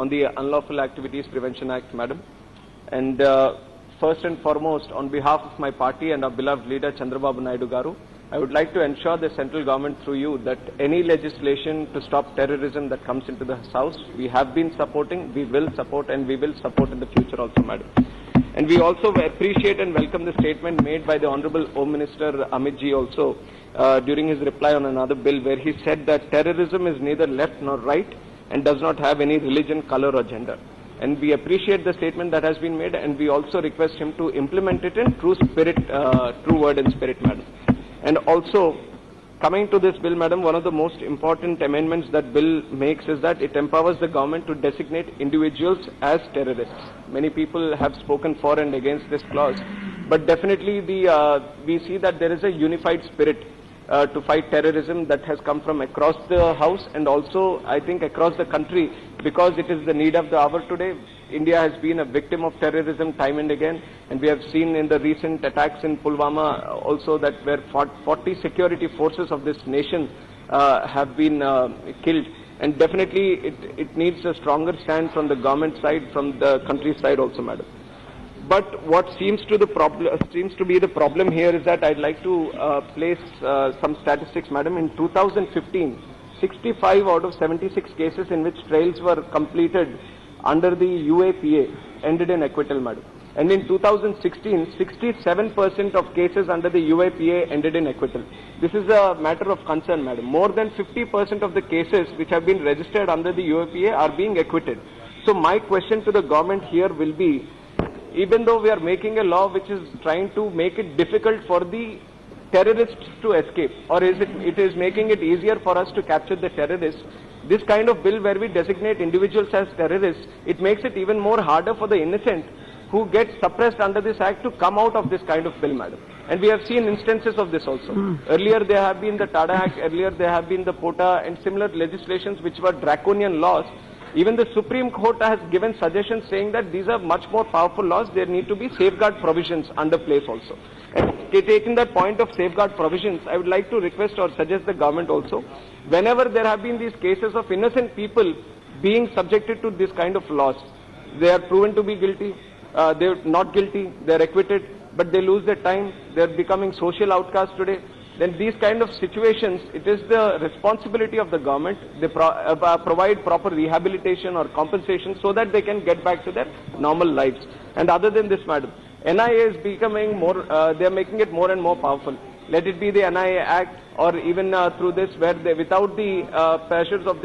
on the Unlawful Activities Prevention Act, Madam. And first and foremost, on behalf of my party and our beloved leader Chandrababu Naidu Garu, I would like to ensure the central government through you that any legislation to stop terrorism that comes into the House, we have been supporting, we will support, and we will support in the future also, Madam. And we also appreciate and welcome the statement made by the Honorable Home Minister Amit Ji also during his reply on another bill, where he said that terrorism is neither left nor right and does not have any religion, color or gender. And we appreciate the statement that has been made, and we also request him to implement it in true spirit, true word and spirit, Madam. And also, coming to this bill, Madam, one of the most important amendments that bill makes is that it empowers the government to designate individuals as terrorists. Many people have spoken for and against this clause, but definitely we see that there is a unified spirit to fight terrorism that has come from across the House and also, I think, across the country, because it is the need of the hour today. India has been a victim of terrorism time and again, and we have seen in the recent attacks in Pulwama also that where 40 security forces of this nation have been killed. And definitely it needs a stronger stand from the government side, from the country side also, Madam. But what seems to be the problem here is that I'd like to place some statistics, Madam. In 2015, 65 out of 76 cases in which trials were completed under the UAPA ended in acquittal, Madam. And in 2016, 67% of cases under the UAPA ended in acquittal. This is a matter of concern, Madam. More than 50% of the cases which have been registered under the UAPA are being acquitted. So my question to the government here will be, even though we are making a law which is trying to make it difficult for the terrorists to escape, or it is making it easier for us to capture the terrorists, this kind of bill where we designate individuals as terrorists, it makes it even more harder for the innocent who get suppressed under this act to come out of this kind of bill, Madam. And we have seen instances of this also. Earlier there have been the TADA Act, earlier there have been the POTA and similar legislations which were draconian laws. Even the Supreme Court has given suggestions saying that these are much more powerful laws. There need to be safeguard provisions under place also. And taking that point of safeguard provisions, I would like to request or suggest the government also, whenever there have been these cases of innocent people being subjected to this kind of laws, they are proven to be guilty, they are not guilty, they are acquitted, but they lose their time, they are becoming social outcasts today. Then these kind of situations, it is the responsibility of the government. They provide proper rehabilitation or compensation so that they can get back to their normal lives. And other than this, Madam, NIA is becoming more, they are making it more and more powerful. Let it be the NIA Act or even through this where they, without the pressures of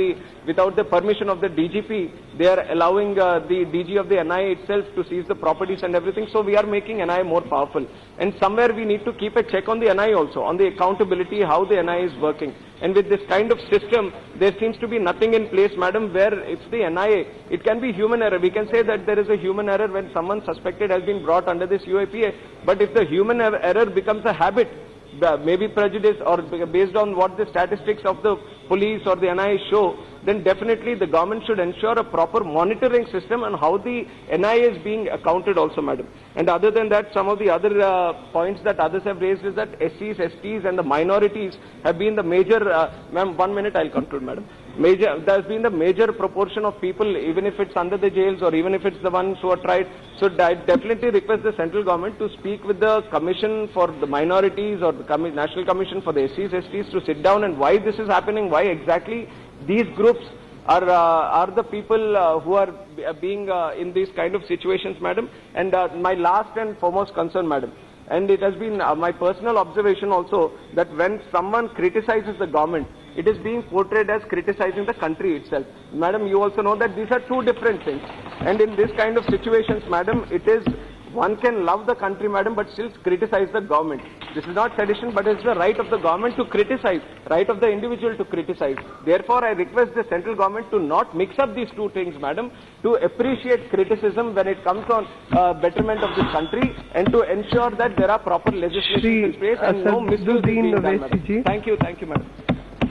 without the permission of the DGP, they are allowing the DG of the NIA itself to seize the properties and everything. So we are making NIA more powerful. And somewhere we need to keep a check on the NIA also, on the accountability, how the NIA is working. And with this kind of system, there seems to be nothing in place, Madam, where it's the NIA. It can be human error. We can say that there is a human error when someone suspected has been brought under this UAPA. But if the human error becomes a habit, maybe prejudice or based on what the statistics of the police or the NIA show, then definitely the government should ensure a proper monitoring system on how the NIA is being accounted also, Madam. And other than that, some of the other points that others have raised is that SCs, STs and the minorities have been the major, ma'am, 1 minute, I'll conclude, Madam. There's been the major proportion of people, even if it's under the jails or even if it's the ones who are tried. So I definitely request the central government to speak with the Commission for the Minorities or the National Commission for the SCs, STs to sit down and why this is happening, why exactly these groups are the people who are being in these kind of situations, Madam. And my last and foremost concern, Madam, and it has been my personal observation also that when someone criticizes the government, it is being portrayed as criticizing the country itself. Madam, you also know that these are two different things. And in this kind of situations, Madam, it is one can love the country, Madam, but still criticize the government. This is not sedition, but it's the right of the government to criticize, right of the individual to criticize. Therefore, I request the central government to not mix up these two things, Madam, to appreciate criticism when it comes on betterment of this country and to ensure that there are proper legislation in place and no misuse is being done, Madam. Thank you, Madam.